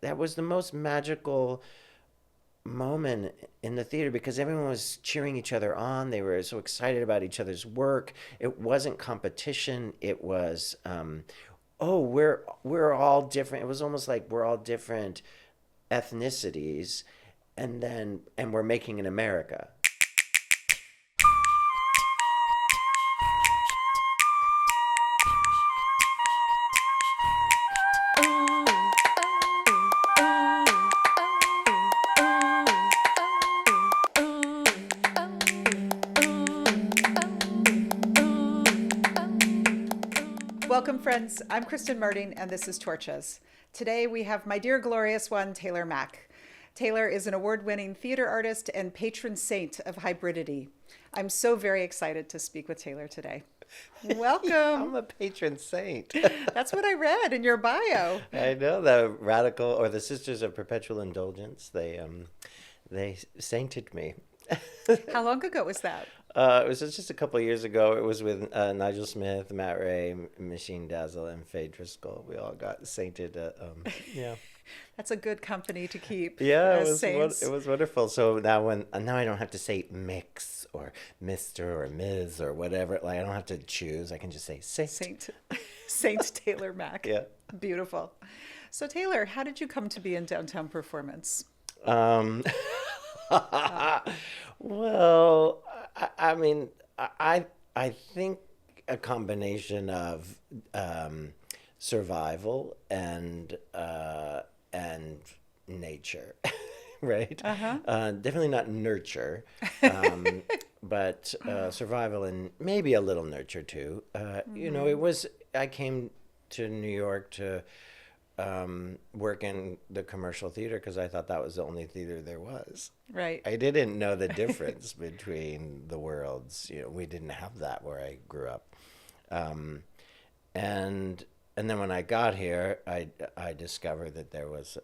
that was the most magical moment in the theater because everyone was cheering each other on. They were so excited about each other's work. It wasn't competition. It was, oh, we're all different. It was almost like we're all different ethnicities, and we're making an America. Welcome, friends. I'm Kristen Martin, and this is Torches. Today we have my dear glorious one, Taylor Mack. Taylor is an award-winning theater artist and patron saint of hybridity. I'm so very excited to speak with Taylor today. Welcome. I'm a patron saint. That's what I read in your bio. I know the radical or the Sisters of Perpetual Indulgence. They sainted me. How long ago was that? It was just a couple of years ago. It was with Nigel Smith, Matt Ray, Machine Dazzle, and Faye Driscoll. We all got sainted. Yeah. That's a good company to keep. Yeah, as saints. it was wonderful. So now now I don't have to say Mix or Mister or Ms. or whatever. Like I don't have to choose. I can just say Saint. Saint Taylor Mack. Yeah. Beautiful. So Taylor, how did you come to be in downtown performance? Well, I mean, I think a combination of survival and nature, right? Definitely not nurture, but survival and maybe a little nurture too. You know, I came to New York to work in the commercial theater because I thought that was the only theater there was. Right. I didn't know the difference between the worlds. You know, we didn't have that where I grew up. And then when I got here, I discovered that there was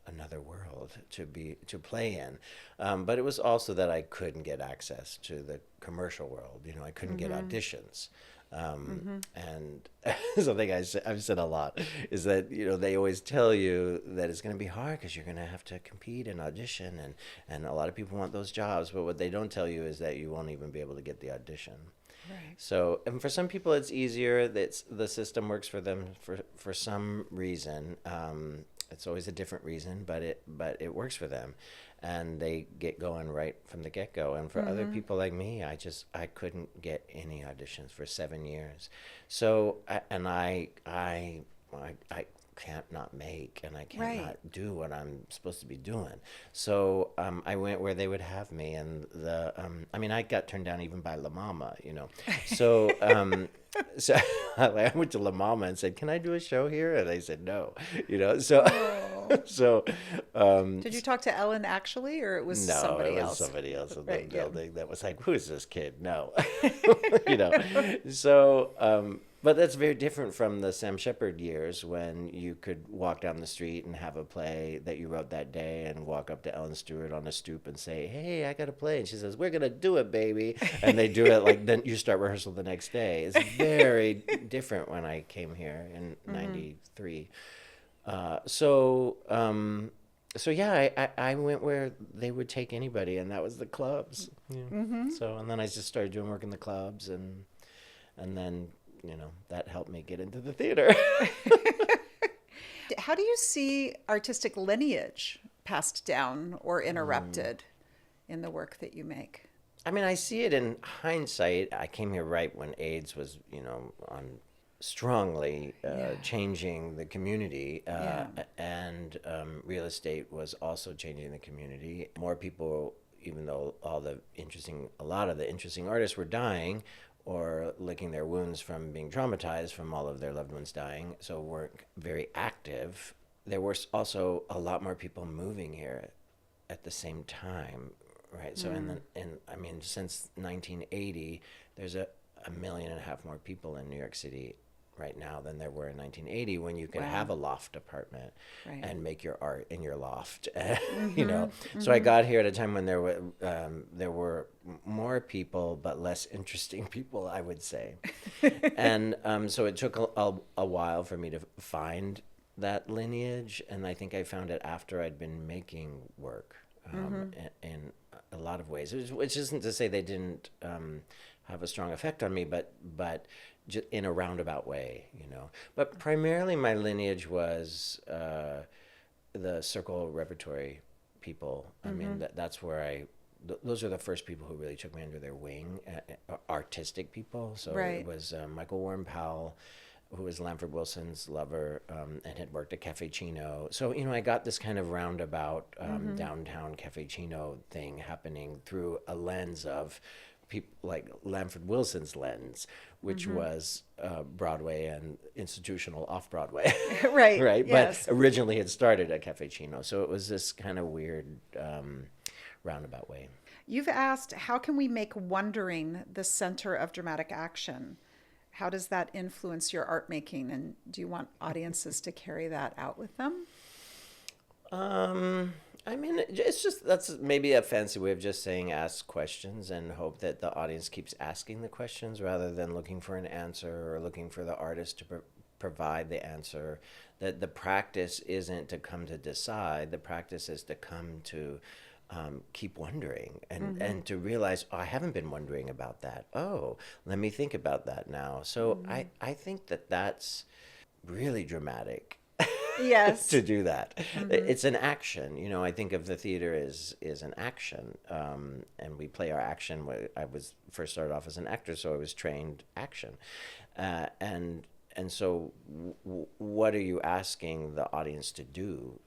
another world to play in. But it was also that I couldn't get access to the commercial world. You know, I couldn't get auditions. And something I've said a lot is that, you know, they always tell you that it's going to be hard because you're going to have to compete and audition, and a lot of people want those jobs, but what they don't tell you is that you won't even be able to get the audition. Right. So, and for some people it's easier, that the system works for them for some reason. It's always a different reason, but it works for them, and they get going right from the get-go. And for other people like me, I couldn't get any auditions for 7 years. So I can't not make, and I can't not do what I'm supposed to be doing. So I went where they would have me, and I got turned down even by La Mama, you know. So so I went to La Mama and said, "Can I do a show here?" And they said no, you know. So so Did you talk to Ellen actually, or it was no, somebody it was else? somebody else in Right, the yeah. building that was like, "Who is this kid?" No, you know. So, but that's very different from the Sam Shepard years when you could walk down the street and have a play that you wrote that day and walk up to Ellen Stewart on a stoop and say, "Hey, I got a play," and she says, "We're gonna do it, baby," and they do it like then you start rehearsal the next day. It's very different when I came here in '93. So yeah, I went where they would take anybody, and that was the clubs. Yeah. So, and then I just started doing work in the clubs, and then, you know, that helped me get into the theater. How do you see artistic lineage passed down or interrupted in the work that you make? I mean, I see it in hindsight. I came here right when AIDS was, you know, on strongly changing the community, and real estate was also changing the community. More people, even though a lot of the interesting artists were dying or licking their wounds from being traumatized from all of their loved ones dying, so weren't very active. There were also a lot more people moving here at the same time, right? So I mean, since 1980, there's a 1.5 million more people in New York City right now than there were in 1980, when you could have a loft apartment and make your art in your loft. You know, so I got here at a time when there were more people but less interesting people, I would say. And so it took a while for me to find that lineage, and I think I found it after I'd been making work in a lot of ways, which isn't to say they didn't have a strong effect on me, but in a roundabout way, But primarily my lineage was the circle repertory people. I mean, that's where those are the first people who really took me under their wing, artistic people. So Right. it was Michael Warren Powell, who was Lamford Wilson's lover, and had worked at Cafe Chino. So, I got this kind of roundabout downtown Cafe Chino thing happening through a lens of people like Lamford Wilson's lens, which was Broadway and institutional off-Broadway. Right. Right? Yes. But originally it started at Cafe Chino. So it was this kind of weird roundabout way. You've asked, how can we make wondering the center of dramatic action? How does that influence your art making? And do you want audiences to carry that out with them? I mean, that's maybe a fancy way of just saying ask questions and hope that the audience keeps asking the questions rather than looking for an answer or looking for the artist to provide the answer. That the practice isn't to come to decide, the practice is to come to keep wondering and to realize, I haven't been wondering about that. Oh, let me think about that now. So I think that's really dramatic. Yes. To do that. It's an action. I think of the theater as an action, and we play our action. I was first started off as an actor, so I was trained action, and so what are you asking the audience to do?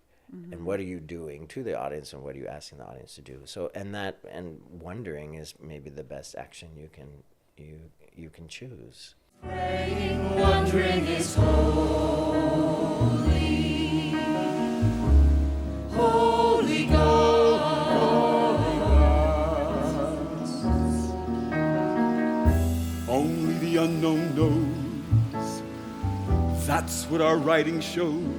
And what are you doing to the audience, and what are you asking the audience to do? So, and wondering is maybe the best action you can choose. Praying, wondering is holy, holy God. Only the unknown knows. That's what our writing shows.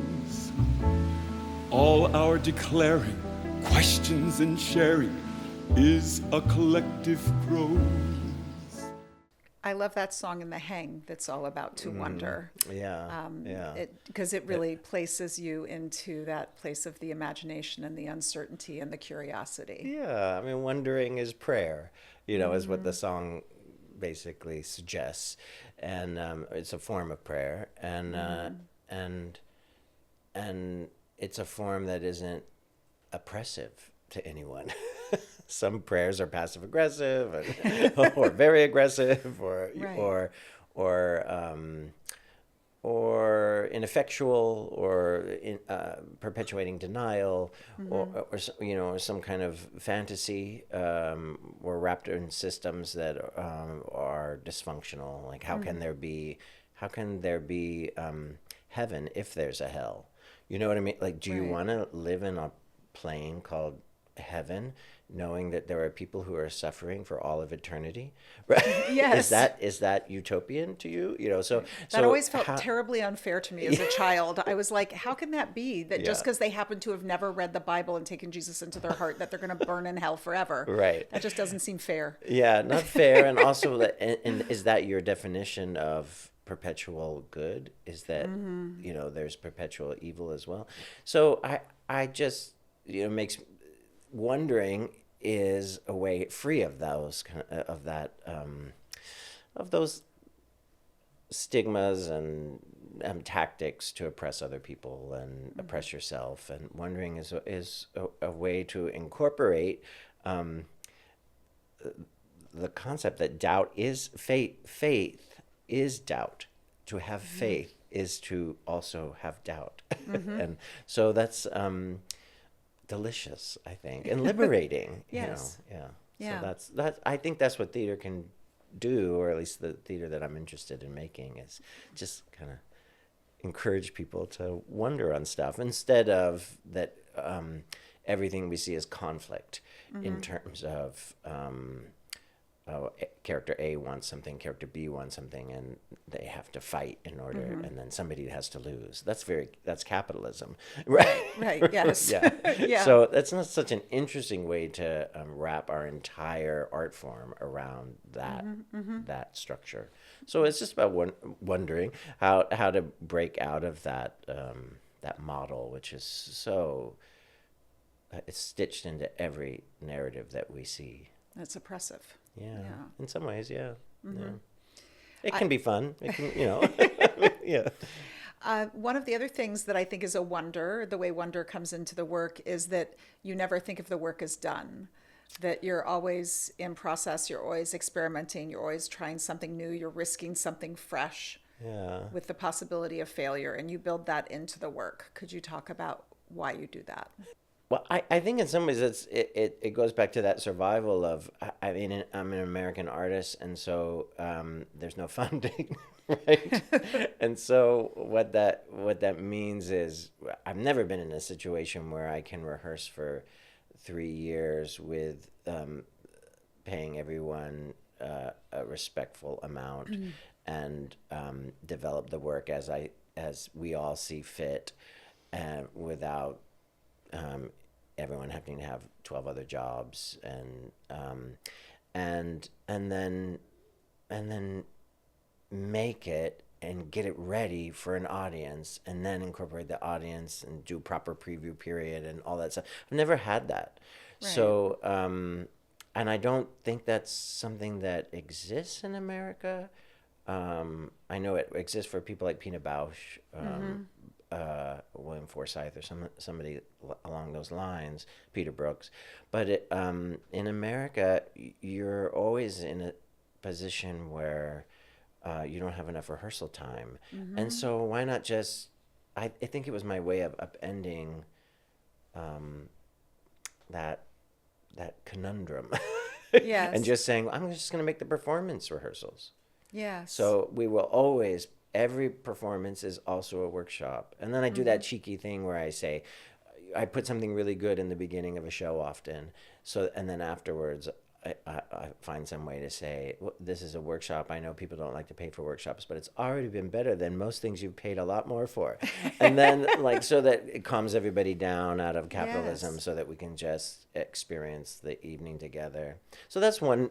All our declaring, questions and sharing is a collective prose. I love that song in The Hang that's all about to wonder. Yeah, yeah. Because it really places you into that place of the imagination and the uncertainty and the curiosity. Yeah, I mean, wondering is prayer, is what the song basically suggests, and it's a form of prayer, and it's a form that isn't oppressive to anyone. Some prayers are passive aggressive, or very aggressive, Right. or ineffectual, or perpetuating denial, or some kind of fantasy, or wrapped in systems that are dysfunctional. Like how can there be heaven if there's a hell? You know what I mean? Like, do you Right. want to live in a plane called heaven, knowing that there are people who are suffering for all of eternity? Right? Yes. Is that utopian to you? So That always felt how- terribly unfair to me as a child. I was like, how can that be? That just Yeah. because they happen to have never read the Bible and taken Jesus into their heart, that they're going to burn in hell forever. Right. That just doesn't seem fair. Yeah, not fair. And also, and is that your definition of perpetual good? Is that there's perpetual evil as well? So I just makes wondering is a way free of those of those stigmas and tactics to oppress other people and oppress yourself. And wondering is a way to incorporate the concept that doubt is faith. Faith is doubt. To have faith is to also have doubt. And so that's delicious, I think, and liberating. Yes. Yeah. Yeah. So that's I think that's what theater can do, or at least the theater that I'm interested in making, is just kind of encourage people to wonder on stuff instead of that everything we see as conflict in terms of character A wants something, character B wants something, and they have to fight in order, and then somebody has to lose. That's capitalism, right? Right, yes. Yeah. Yeah. So that's not such an interesting way to wrap our entire art form around that structure. So it's just about wondering how to break out of that that model, which is so it's stitched into every narrative that we see. That's oppressive. Yeah, Yeah. in some ways, yeah. Yeah. It can be fun. It can, yeah. One of the other things that I think is a wonder, the way wonder comes into the work, is that you never think of the work as done. That you're always in process, you're always experimenting, you're always trying something new, you're risking something fresh Yeah. with the possibility of failure, and you build that into the work. Could you talk about why you do that? Well, I think in some ways it goes back to that survival of, I mean, I'm an American artist, and so there's no funding, right? And so what that means is I've never been in a situation where I can rehearse for 3 years with paying everyone a respectful amount and develop the work as we all see fit, and without everyone having to have 12 other jobs and then make it and get it ready for an audience and then incorporate the audience and do proper preview period and all that stuff. I've never had that. Right. So and I don't think that's something that exists in America. I know it exists for people like Pina Bausch, William Forsythe, or somebody along those lines, Peter Brooks. But in America, you're always in a position where you don't have enough rehearsal time. And so why not just, I think it was my way of upending that conundrum. Yes. And just saying, I'm just going to make the performance rehearsals. Yes. So we will always, every performance is also a workshop. And then I do that cheeky thing where I say, I put something really good in the beginning of a show often. So, and then afterwards, I find some way to say, well, this is a workshop. I know people don't like to pay for workshops, but it's already been better than most things you've paid a lot more for. And then so that it calms everybody down out of capitalism, Yes. so that we can just experience the evening together. So that's one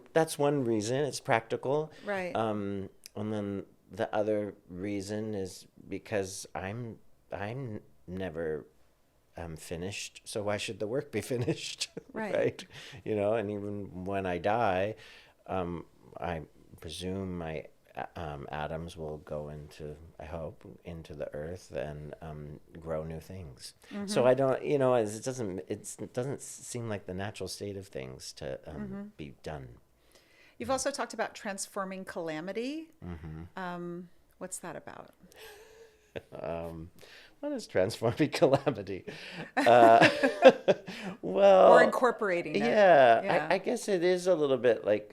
reason. It's practical. Right. And then the other reason is because I'm never finished, so why should the work be finished? Right. Right. And even when I die, I presume my atoms will go into, I hope, into the earth and grow new things. So I don't, it doesn't seem like the natural state of things to be done. You've also talked about transforming calamity. What's that about? What is transforming calamity? Well, Or incorporating it. yeah, Yeah. I guess it is a little bit like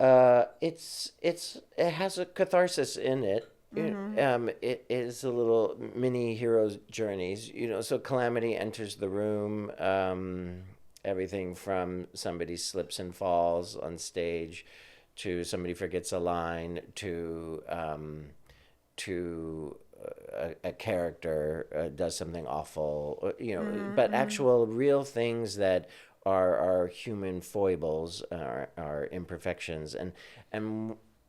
it has a catharsis in it. It is a little mini hero's journeys. So calamity enters the room. Everything from somebody slips and falls on stage, to somebody forgets a line, to a character does something awful, but actual real things that are human foibles, are imperfections, and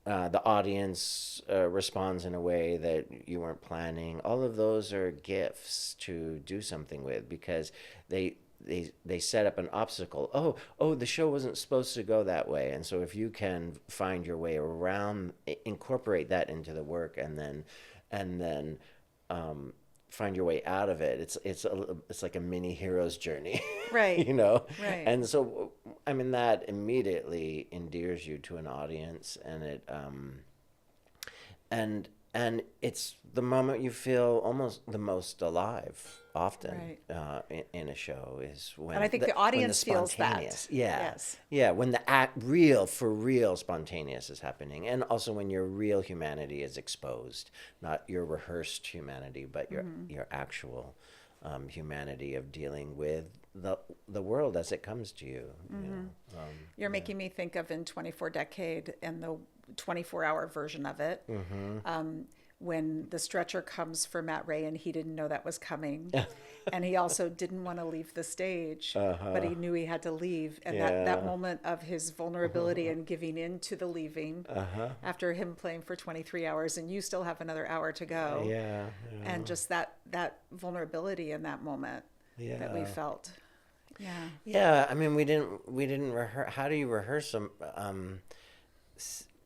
the audience responds in a way that you weren't planning. All of those are gifts to do something with, because they set up an obstacle. Oh, the show wasn't supposed to go that way. And so if you can find your way around, incorporate that into the work, and then find your way out of it, it's like a mini hero's journey. Right. Right. And so, I mean, that immediately endears you to an audience, and it and it's the moment you feel almost the most alive, often, Right. in a show, is when. And I think the audience feels that. spontaneous- Yeah. Yes. Yeah, when the for real spontaneous is happening, and also when your real humanity is exposed, not your rehearsed humanity, but your actual humanity of dealing with the world as it comes to you. You're making me think of in 24 Decade and the 24-hour version of it. when the stretcher comes for Matt Ray and he didn't know that was coming. And he also didn't want to leave the stage, but he knew he had to leave. And that moment of his vulnerability and giving in to the leaving after him playing for 23 hours and you still have another hour to go. And just that vulnerability in that moment that we felt. Yeah, I mean, we didn't rehearse. How do you rehearse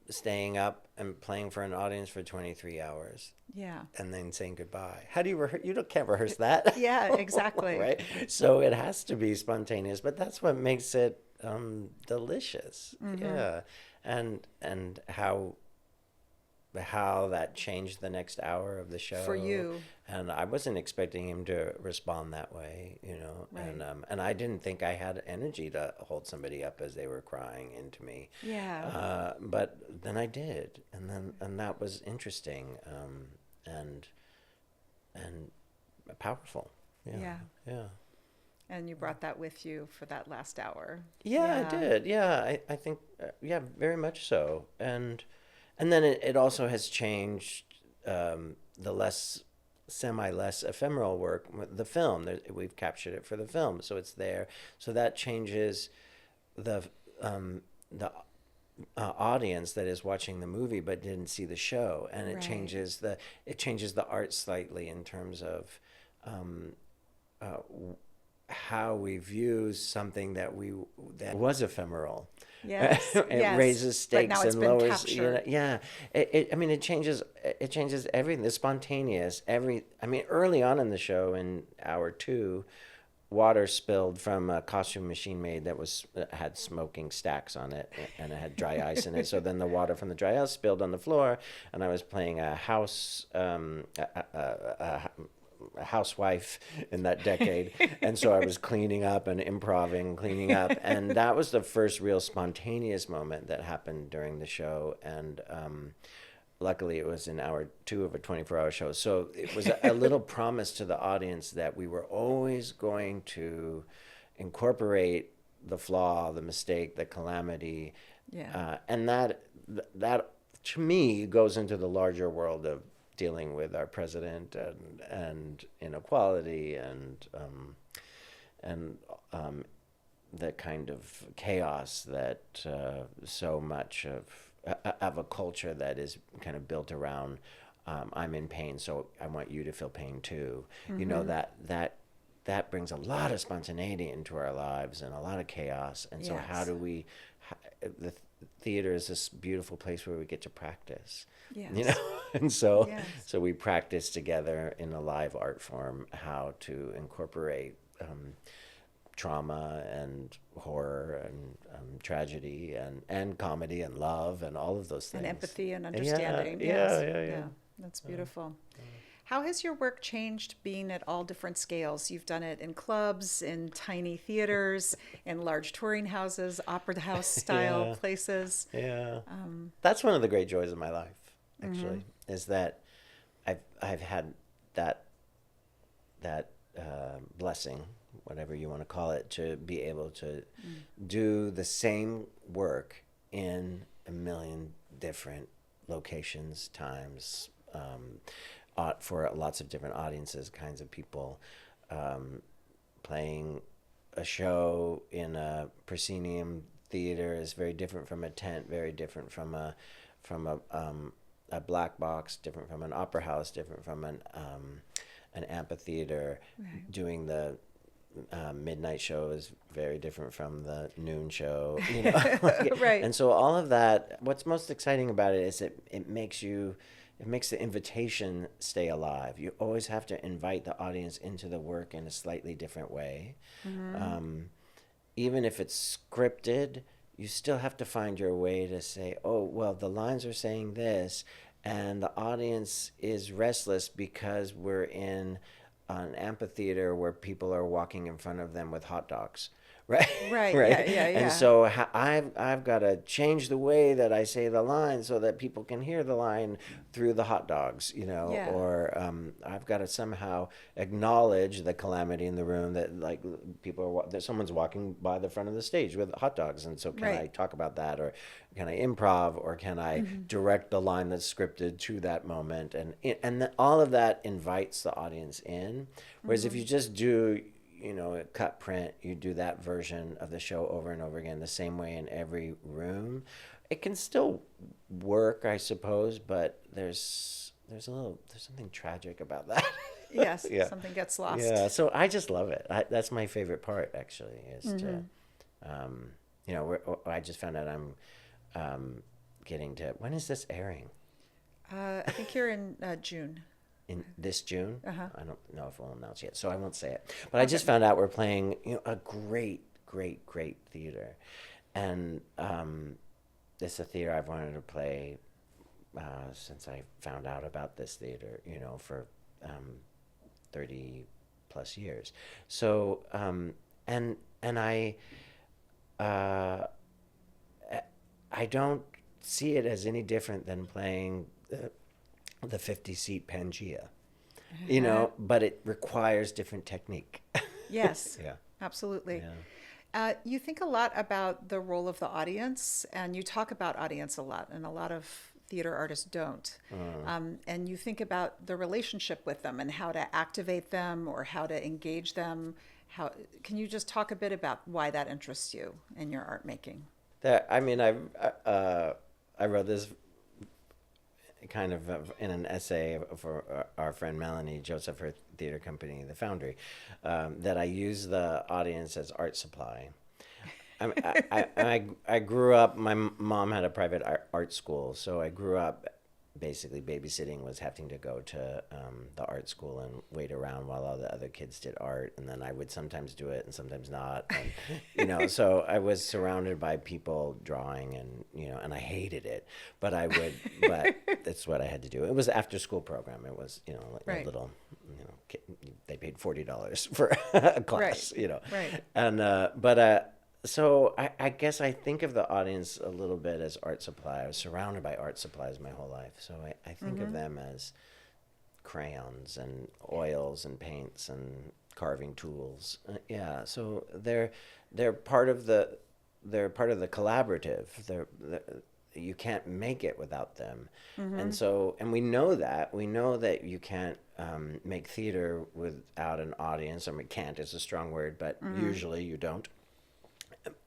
staying up and playing for an audience for 23 hours? Yeah. And then saying goodbye. How do you rehearse? Can't rehearse that. Yeah, exactly. Right? So it has to be spontaneous, but that's what makes it delicious. Yeah. And how that changed the next hour of the show For you. And I wasn't expecting him to respond that way, you know. Right. And I didn't think I had energy to hold somebody up as they were crying into me. Yeah. But then I did, and that was interesting, and powerful. Yeah. Yeah. And you brought that with you for that last hour. Yeah, I did. Yeah, I think, yeah, very much so. And then it also has changed the less ephemeral work, the film. We've captured it for the film, so it's there. So that changes the audience that is watching the movie but didn't see the show, and it changes the art slightly in terms of how we view something that was ephemeral. Yes. It raises stakes but now it's and been lowers. captured. I mean, it changes everything. The spontaneous. Early on in the show, in hour 2, water spilled from a costume machine made that had smoking stacks on it, and it had dry ice in it. So then the water from the dry ice spilled on the floor, and I was playing a housewife in that decade, and so I was cleaning up and cleaning up, and that was the first real spontaneous moment that happened during the show. And luckily it was in hour 2 of a 24-hour show, so it was a little promise to the audience that we were always going to incorporate the flaw, the mistake, the calamity, and that to me goes into the larger world of dealing with our president and inequality and the kind of chaos that so much of a culture that is kind of built around I'm in pain, so I want you to feel pain too. You know, that brings a lot of spontaneity into our lives and a lot of chaos. And so how do we the theater is this beautiful place where we get to practice. You know, and so we practice together in a live art form how to incorporate trauma and horror and tragedy and comedy and love and all of those things. And empathy and understanding. Yeah. That's beautiful. How has your work changed being at all different scales? You've done it in clubs, in tiny theaters, in large touring houses, opera house style places. Yeah. That's one of the great joys of my life, actually, is that I've had that blessing, whatever you want to call it, to be able to do the same work in a million different locations, times, for lots of different audiences, kinds of people, playing a show in a proscenium theater is very different from a tent, very different from a black box, different from an opera house, different from an amphitheater. Doing the midnight show is very different from the noon show, you know. Right. And so all of that, what's most exciting about it is it makes the invitation stay alive. You always have to invite the audience into the work in a slightly different way. Even if it's scripted, you still have to find your way to say, oh, well, the lines are saying this, and the audience is restless because we're in an amphitheater where people are walking in front of them with hot dogs, right? Right, right. yeah. And so I've got to change the way that I say the line so that people can hear the line through the hot dogs, Yeah. or I've got to somehow acknowledge the calamity in the room that like people that someone's walking by the front of the stage with hot dogs, and so can I Right. talk about that, or can I improv, or can I direct the line that's scripted to that moment, and all of that invites the audience in. Whereas if you just do cut print, you do that version of the show over and over again the same way in every room, it can still work, I suppose, but there's something tragic about that. Yes, Yeah. something gets lost. Yeah, so I just love it. That's my favorite part, actually, is to, I just found out I'm getting to, when is this airing? I think you're in June. In this June. Uh-huh. I don't know if we'll announce yet, so I won't say it. But I just found out we're playing, a great theater, and it's a theater I've wanted to play since I found out about this theater, for 30 plus years. So and I don't see it as any different than playing the 50-seat Pangea, but it requires different technique. Yes. Yeah. Absolutely. Yeah. You think a lot about the role of the audience, and you talk about audience a lot, and a lot of theater artists don't. And you think about the relationship with them and how to activate them or how to engage them. Can you just talk a bit about why that interests you in your art making? I wrote this kind of in an essay for our friend Melanie Joseph, her theater company, The Foundry, that I use the audience as art supply. I grew up, my mom had a private art school, so I grew up basically babysitting was having to go to the art school and wait around while all the other kids did art, and then I would sometimes do it and sometimes not, and so I was surrounded by people drawing, and and I hated it, but that's what I had to do. It was an after school program. It was Right. a little they paid $40 for a class, Right. and so I guess I think of the audience a little bit as art supply. I was surrounded by art supplies my whole life. So I think of them as crayons and oils and paints and carving tools. Yeah, so they're part of the collaborative. You can't make it without them. And we know that you can't make theater without an audience. I mean, can't is a strong word, but usually you don't.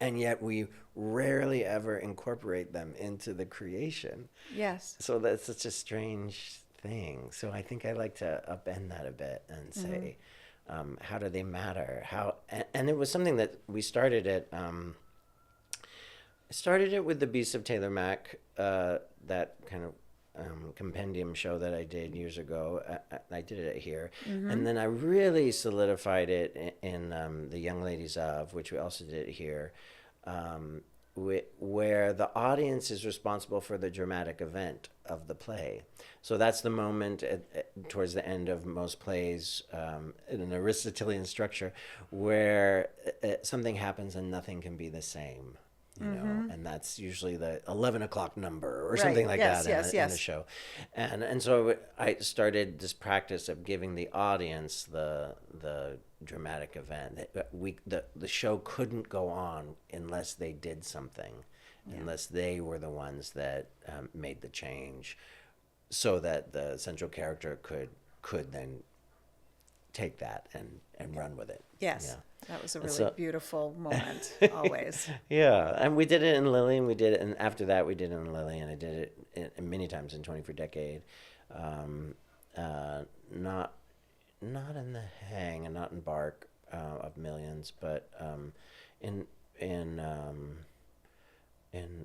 And yet we rarely ever incorporate them into the creation. Yes. So that's such a strange thing. So I think I like to upend that a bit and say, how do they matter? And it was something that we started at. I started it with the Beasts of Taylor Mac, that kind of compendium show that I did years ago. I did it here, and then I really solidified it in The Young Ladies of, which we also did here, where the audience is responsible for the dramatic event of the play. So that's the moment towards the end of most plays, in an Aristotelian structure, where something happens and nothing can be the same. And that's usually the 11 o'clock number or something like that in a show. And so I started this practice of giving the audience the dramatic event. The show couldn't go on unless they did something, unless they were the ones that made the change, so that the central character could then take that and run with it. Yes. Yeah. That was a really So- beautiful moment, always. Yeah, and we did it in Lily, and we did it, and after that we did it in Lily, and I did it many times in 20 for Decade. Not in The Hang and not in Bark of Millions, but in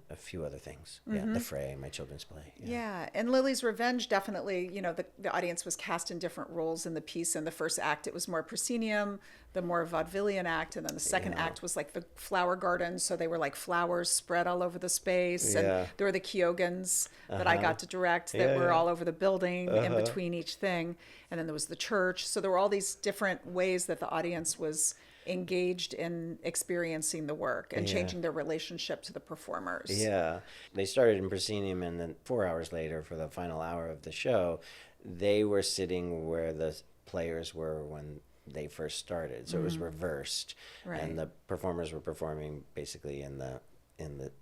a few other things. Yeah, The Fray, my children's play. Yeah, and Lily's Revenge, definitely, the audience was cast in different roles in the piece. In the first act, it was more proscenium, the more vaudevillian act, and then the second act was like the flower garden, so they were like flowers spread all over the space, and Yeah. there were the Kyogans that I got to direct that were all over the building in between each thing, and then there was the church, so there were all these different ways that the audience was engaged in experiencing the work and Yeah. changing their relationship to the performers. Yeah. They started in proscenium, and then 4 hours later, for the final hour of the show, they were sitting where the players were when they first started. So it was reversed. Right. And the performers were performing basically in the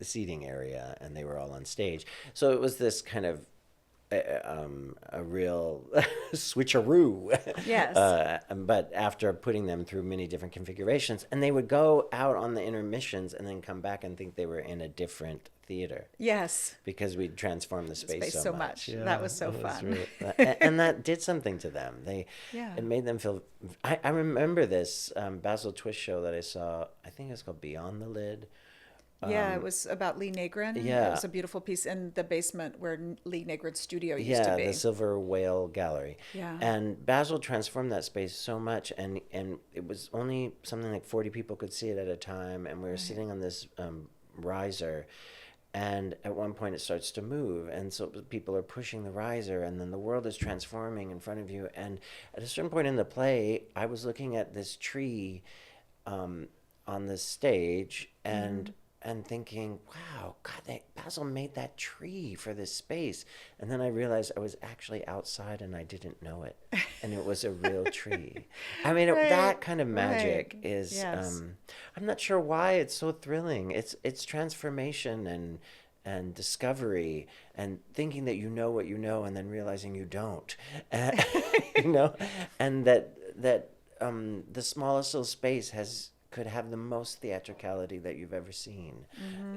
seating area, and they were all on stage. So it was this kind of a real switcheroo. Yes. But after putting them through many different configurations, and they would go out on the intermissions and then come back and think they were in a different theater Yes. because we'd transformed the space, so much. That was so it fun. and that did something to them. Yeah. It made them feel. I remember this Basil Twist show that I saw. I think it was called Beyond the Lid. Yeah, it was about Lee Nagrin. yeah. It was a beautiful piece in the basement where Lee Nagrin's studio used Yeah, to be. the Silver Whale Gallery. Yeah. And Basil transformed that space so much, and it was only something like 40 people could see it at a time, and we were sitting on this riser, and at one point it starts to move, and so people are pushing the riser, and then the world is transforming in front of you. And at a certain point in the play, I was looking at this tree on the stage, and thinking, wow, God, Basil made that tree for this space. And then I realized I was actually outside and I didn't know it. And it was a real tree. I mean, Right, that kind of magic right. is, Yes. I'm not sure why it's so thrilling. It's transformation and discovery and thinking that you know what you know and then realizing you don't. And that the smallest little space could have the most theatricality that you've ever seen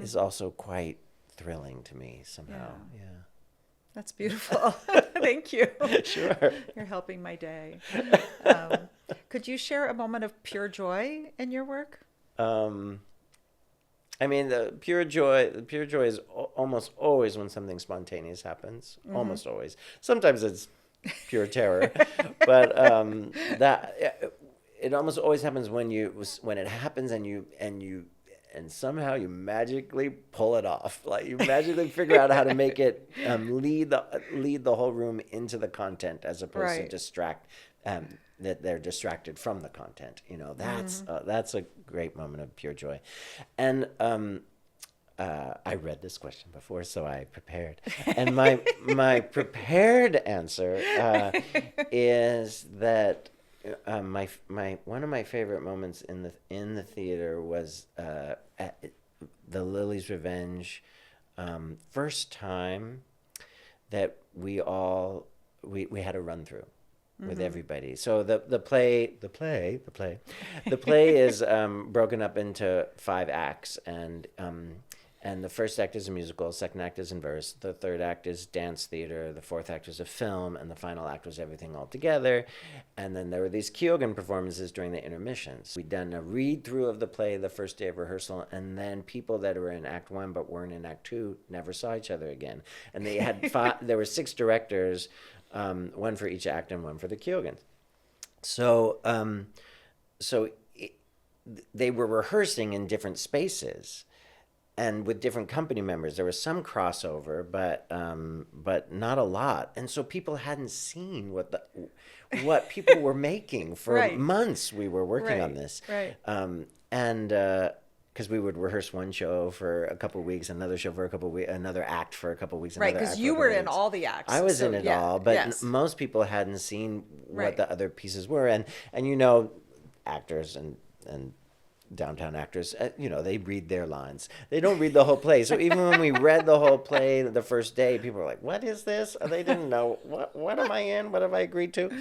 is also quite thrilling to me somehow. Yeah. That's beautiful. Thank you. Sure. You're helping my day. Could you share a moment of pure joy in your work? I mean, the pure joy is almost always when something spontaneous happens. Almost always. Sometimes it's pure terror, but it almost always happens when it happens and somehow you magically pull it off. Like you magically figure out how to make it lead the whole room into the content as opposed to distract that they're distracted from the content. That's a great moment of pure joy. And I read this question before, so I prepared. And my prepared answer is that one of my favorite moments in the theater was at the Lily's Revenge, first time that we had a run through with everybody. So the play is broken up into 5 acts, and the first act is a musical, second act is in verse, the third act is dance theater, the fourth act is a film, and the final act was everything all together. And then there were these Kyogen performances during the intermissions. We'd done a read-through of the play the first day of rehearsal, and then people that were in Act 1 but weren't in Act 2 never saw each other again. And they had there were 6 directors, one for each act and one for the Kyogans. So, they were rehearsing in different spaces and with different company members. There was some crossover, but not a lot. And so people hadn't seen what people were making for months. We were working on this, and because we would rehearse one show for a couple of weeks, another show for a couple of weeks, another act for a couple of weeks, Right, because you were in all the acts. I was in it all, but most people hadn't seen what the other pieces were, and actors and downtown actors, they read their lines. They don't read the whole play. So even when we read the whole play the first day, people were like, what is this? They didn't know. What am I in? What have I agreed to?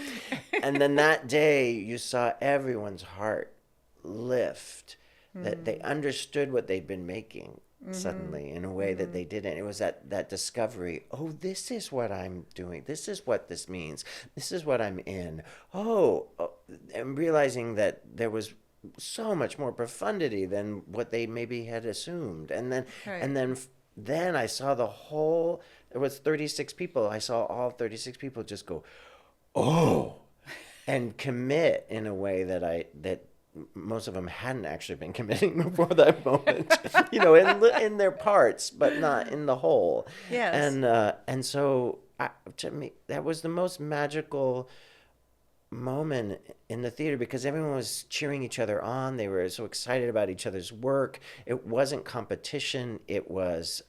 And then that day, you saw everyone's heart lift, that they understood what they'd been making suddenly in a way that they didn't. It was that discovery, oh, this is what I'm doing. This is what this means. This is what I'm in. And realizing that there was so much more profundity than what they maybe had assumed. And then I saw there was 36 people. I saw all 36 people just go, oh, and commit in a way that most of them hadn't actually been committing before that moment, in their parts, but not in the whole. Yes. And so to me, that was the most magical moment in the theater because everyone was cheering each other on. They were so excited about each other's work. It wasn't competition. It was,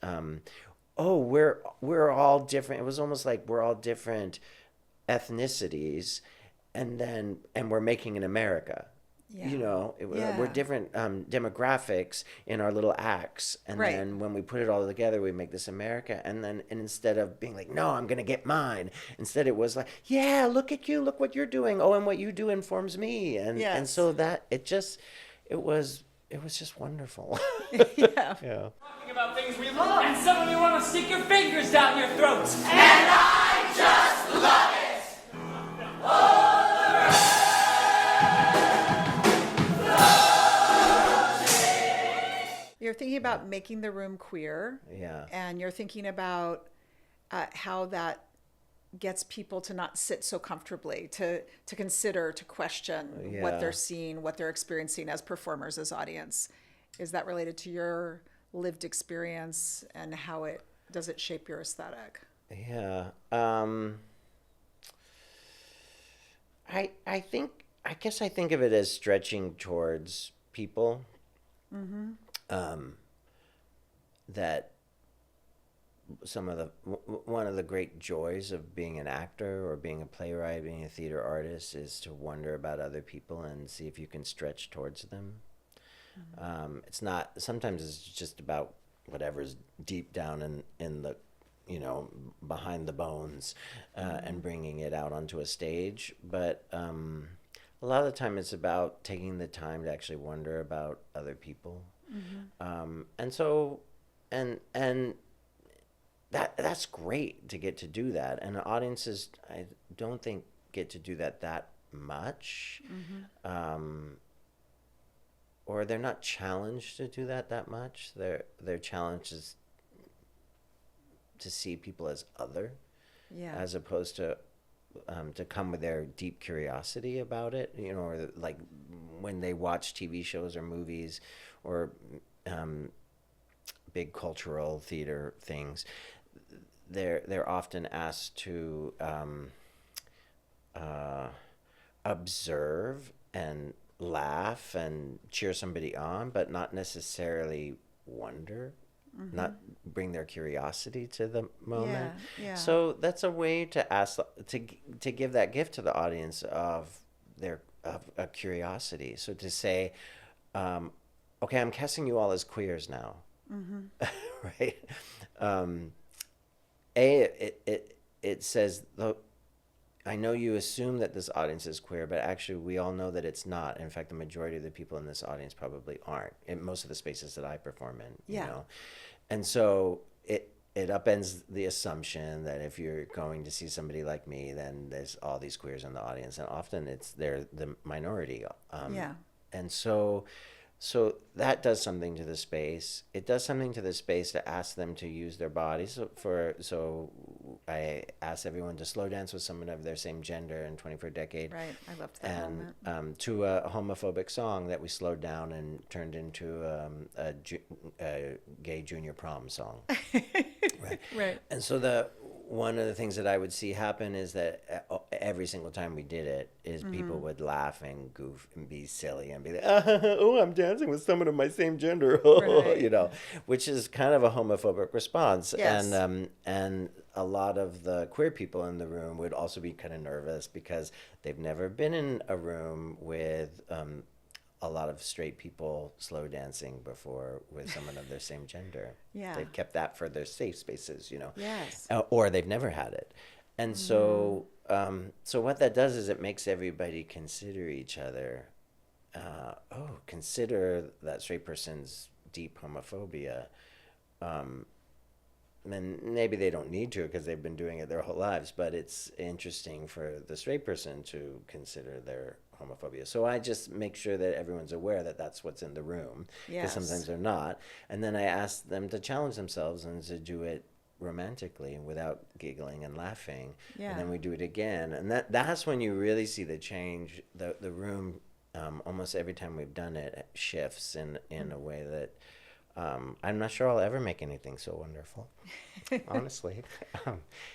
oh, we're all different. It was almost like we're all different ethnicities, and we're making an America. Yeah. You know, Yeah. we're different demographics in our little acts, and Right. then when we put it all together, we make this America. And instead of being like, "No, I'm gonna get mine," instead it was like, "Yeah, look at you, look what you're doing. Oh, and what you do informs me." And Yes. so that it was just wonderful. Yeah. Yeah. Talking about things we love, and some of you want to stick your fingers down your throats. You're thinking about making the room queer. Yeah. And you're thinking about how that gets people to not sit so comfortably, to consider, to question what Yeah. they're seeing, what they're experiencing as performers, as audience. Is that related to your lived experience, and how does it shape your aesthetic? Yeah. I guess I think of it as stretching towards people. That one of the great joys of being an actor or being a playwright, being a theater artist, is to wonder about other people and see if you can stretch towards them. It's not, sometimes it's just about whatever's deep down in the, behind the bones, and bringing it out onto a stage. But a lot of the time it's about taking the time to actually wonder about other people. And so, and that's great to get to do that. And the audiences, I don't think, get to do that much. Or they're not challenged to do that much. Their challenge is to see people as other, Yeah. as opposed to come with their deep curiosity about it, or like when they watch TV shows or movies or big cultural theater things, they're often asked to observe and laugh and cheer somebody on, but not necessarily wonder, not bring their curiosity to the moment. Yeah. So that's a way to ask to give that gift to the audience of a curiosity. So to say, okay, I'm casting you all as queers now, right? It says, I know you assume that this audience is queer, but actually we all know that it's not. In fact, the majority of the people in this audience probably aren't, in most of the spaces that I perform in. Yeah. And so it upends the assumption that if you're going to see somebody like me, then there's all these queers in the audience, and often they're the minority. Yeah. And so that does something to the space. It does something to the space to ask them to use their bodies. So I asked everyone to slow dance with someone of their same gender in 24 Decade. Right. I loved that And moment. to a homophobic song that we slowed down and turned into a gay junior prom song. Right. Right. And so one of the things that I would see happen is that every single time we did it is people would laugh and goof and be silly and be like, oh, I'm dancing with someone of my same gender, Right. which is kind of a homophobic response. Yes. And a lot of the queer people in the room would also be kind of nervous because they've never been in a room with a lot of straight people slow dancing before with someone of their same gender. Yeah. They've kept that for their safe spaces, Yes. or they've never had it. And so what that does is it makes everybody consider each other. Consider that straight person's deep homophobia. And maybe they don't need to because they've been doing it their whole lives, but it's interesting for the straight person to consider their homophobia. So I just make sure that everyone's aware that that's what's in the room, because Yes. sometimes they're not. And then I ask them to challenge themselves and to do it romantically and without giggling and laughing. Yeah. And then we do it again. And that's when you really see the change. The room, almost every time we've done it, shifts in a way that I'm not sure I'll ever make anything so wonderful, honestly,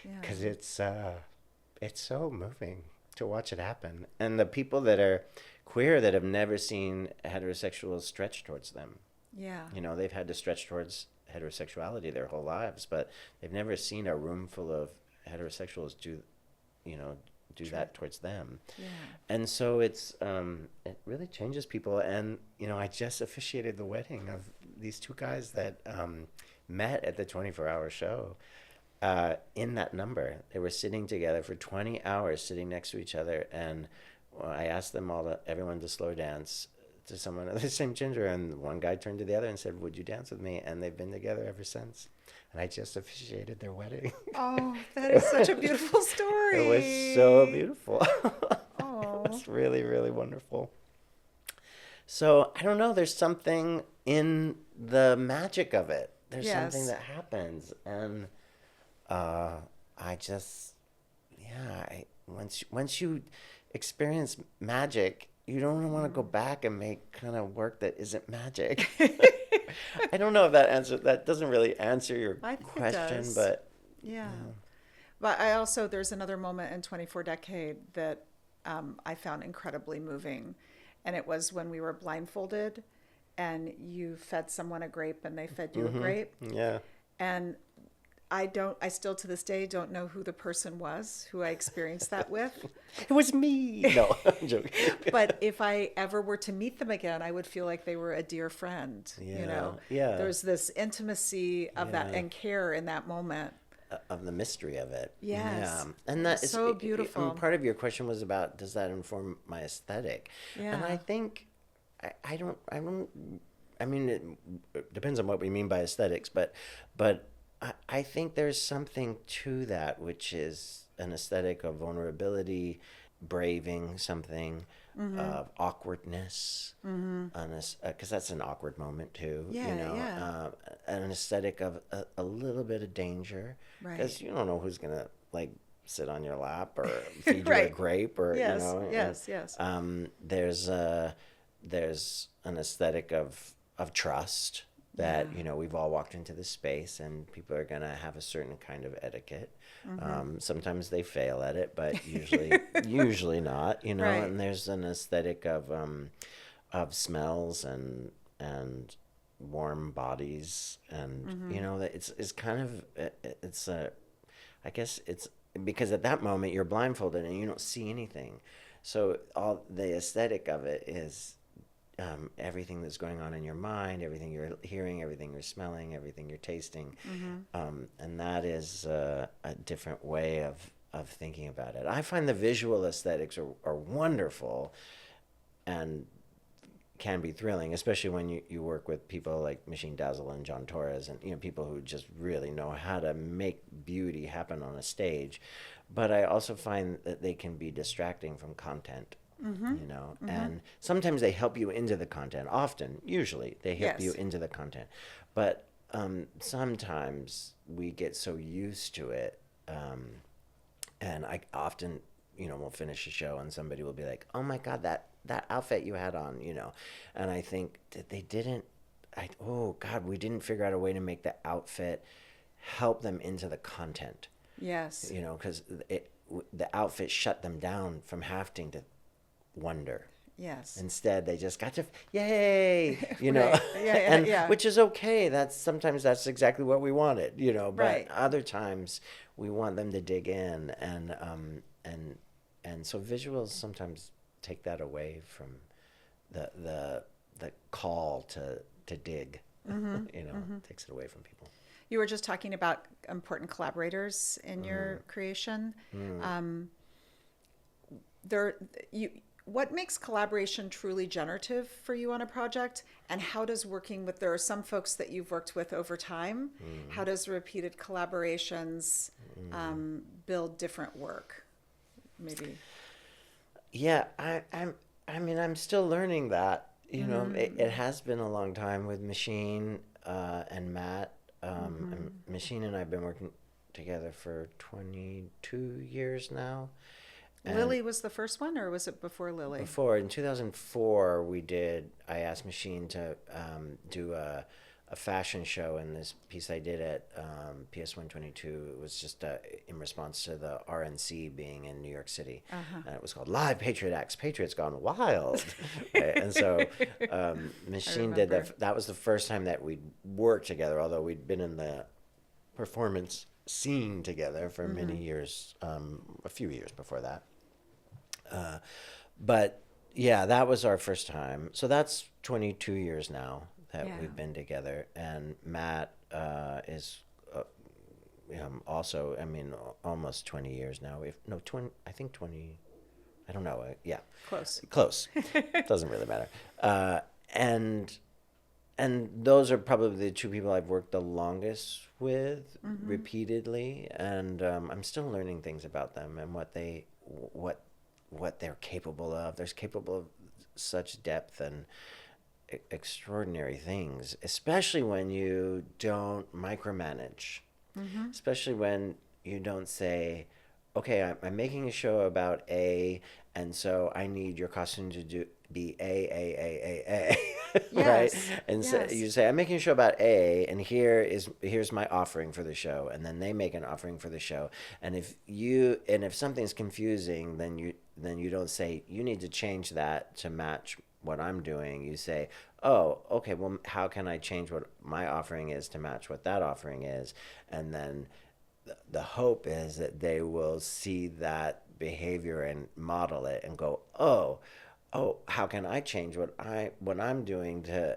because it's so moving to watch it happen. And the people that are queer that have never seen heterosexuals stretch towards them. Yeah. You know, they've had to stretch towards heterosexuality their whole lives, but they've never seen a room full of heterosexuals do that towards them. Yeah. And so it really changes people. And, I just officiated the wedding of these two guys that met at the 24-hour show. In that number, they were sitting together for 20 hours, sitting next to each other, and I asked them everyone to slow dance to someone of the same gender, and one guy turned to the other and said, "Would you dance with me?" And they've been together ever since. And I just officiated their wedding. Oh, that is such a beautiful story. It was so beautiful. Oh. It was really, really wonderful. So I don't know. There's something in the magic of it. There's something Yes. that happens, and once you experience magic, you don't want to go back and make kind of work that isn't magic. I don't know if that doesn't really answer your I think it question, does. but Yeah. But I also, there's another moment in 24 Decade that I found incredibly moving. And it was when we were blindfolded and you fed someone a grape and they fed you a grape. yeah. And I still to this day don't know who the person was who I experienced that with. It was me. No, I'm joking. But if I ever were to meet them again, I would feel like they were a dear friend. Yeah. There's this intimacy of that Yeah. and care in that moment. Of the mystery of it. Yes. Yeah. And that is So beautiful. Part of your question was about, does that inform my aesthetic? And Yeah. I think I mean, it depends on what we mean by aesthetics, but I think there's something to that, which is an aesthetic of vulnerability, braving something, of awkwardness, because that's an awkward moment too. Yeah. An aesthetic of a little bit of danger, because Right. you don't know who's gonna like sit on your lap or feed you a Right. grape or Yes, you know. yes. There's an aesthetic of trust that we've all walked into this space and people are gonna have a certain kind of etiquette. Sometimes they fail at it, but usually not. Right. And there's an aesthetic of smells and warm bodies, and that it's kind of I guess it's because at that moment you're blindfolded and you don't see anything, so all the aesthetic of it is everything that's going on in your mind, everything you're hearing, everything you're smelling, everything you're tasting, and that is a different way of thinking about it. I find the visual aesthetics are wonderful and can be thrilling, especially when you work with people like Machine Dazzle and John Torres, and people who just really know how to make beauty happen on a stage. But I also find that they can be distracting from content. And sometimes they help you into the content. Usually they help you Yes. into the content, but sometimes we get so used to it, and I often we'll finish a show and somebody will be like, "Oh my God, that outfit you had on," and I think that they didn't. Oh God, we didn't figure out a way to make the outfit help them into the content. Yes. Because the outfit shut them down from having to wonder. Yes. Instead, they just got to yay, Right. Yeah, and yeah. which is okay. Sometimes that's exactly what we wanted, but Right. other times we want them to dig in, and so visuals sometimes take that away from the call to dig. Takes it away from people. You were just talking about important collaborators in your creation. What makes collaboration truly generative for you on a project, and how does there are some folks that you've worked with over time. How does repeated collaborations build different work? Maybe. Yeah, I'm still learning that. It has been a long time with Machine and Matt. And Machine and I have been working together for 22 years now. And Lily was the first one, or was it before Lily? Before, in 2004, I asked Machine to do a fashion show, and this piece I did at PS 122. It was just in response to the RNC being in New York City, and it was called Live Patriot Acts, Patriots Gone Wild. Right? And so Machine did remember. that. That was the first time that we'd worked together, although we'd been in the performance scene together for many years, a few years before that. But yeah, that was our first time. So that's 22 years now that Yeah. we've been together. And Matt is also, I mean, almost 20 years now. No, 20, I think 20, I don't know. Yeah. Close. Doesn't really matter. And those are probably the two people I've worked the longest with repeatedly. And I'm still learning things about them and what they're capable of. They're capable of such depth and extraordinary things, especially when you don't micromanage, especially when you don't say, okay, I'm making a show about A, and so I need your costume to be A, right? Yes, And so yes. you say, I'm making a show about A, and here's my offering for the show, and then they make an offering for the show. And if something's confusing, then you don't say you need to change that to match what I'm doing. You say, oh, okay, well, how can I change what my offering is to match what that offering is? And then the hope is that they will see that behavior and model it and go, oh, how can I change what I'm doing to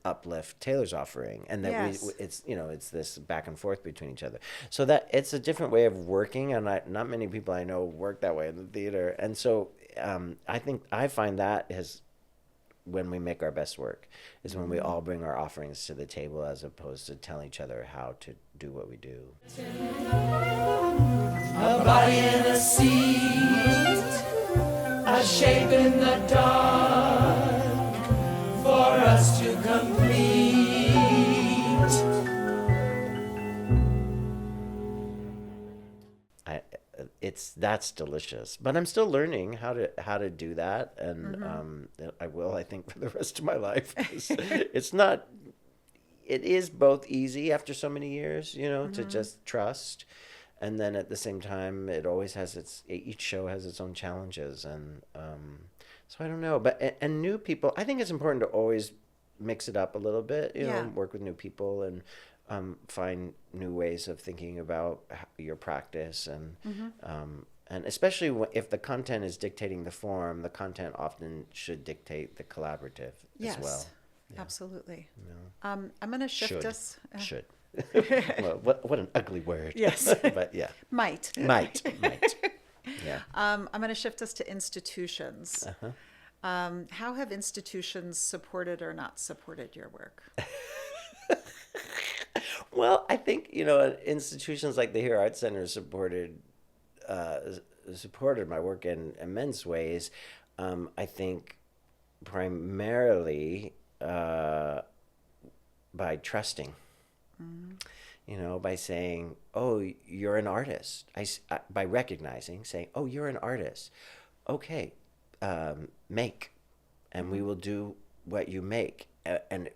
uplift Taylor's offering? And that Yes. it's this back and forth between each other. So that it's a different way of working, and not many people I know work that way in the theater. And so I find that is when we make our best work, is when we all bring our offerings to the table as opposed to telling each other how to do what we do. A body in a seat, a shape in the dark, for us to complete. That's delicious, but I'm still learning how to do that, and I will, I think, for the rest of my life. It's not. It is both easy after so many years, to just trust, and then at the same time, it always has each show has its own challenges, and so I don't know. But and new people, I think it's important to always mix it up a little bit, Yeah. work with new people and find new ways of thinking about your practice, and especially if the content is dictating the form, the content often should dictate the collaborative Yes. as well. Absolutely. I'm going to shift Should. us. Should. Well, what an ugly word. Yes. But yeah. Might. Might. Yeah. I'm going to shift us to institutions. Uh-huh. How have institutions supported or not supported your work? Well, I think institutions like the Hero Arts Center supported my work in immense ways. I think primarily by trusting. By saying, "Oh, you're an artist." By recognizing, saying, "Oh, you're an artist. Okay, make, and we will do what you make." And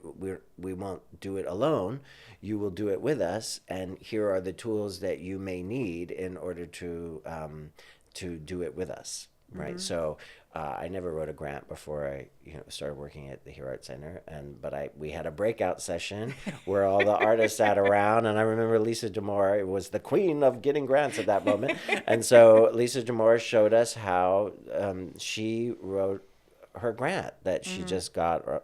we won't do it alone. You will do it with us, and here are the tools that you may need in order to do it with us, right? So I never wrote a grant before I started working at the Hero Arts Center, but we had a breakout session where all the artists sat around, and I remember Lisa D'Amore was the queen of getting grants at that moment, and so Lisa D'Amore showed us how she wrote her grant that she just got,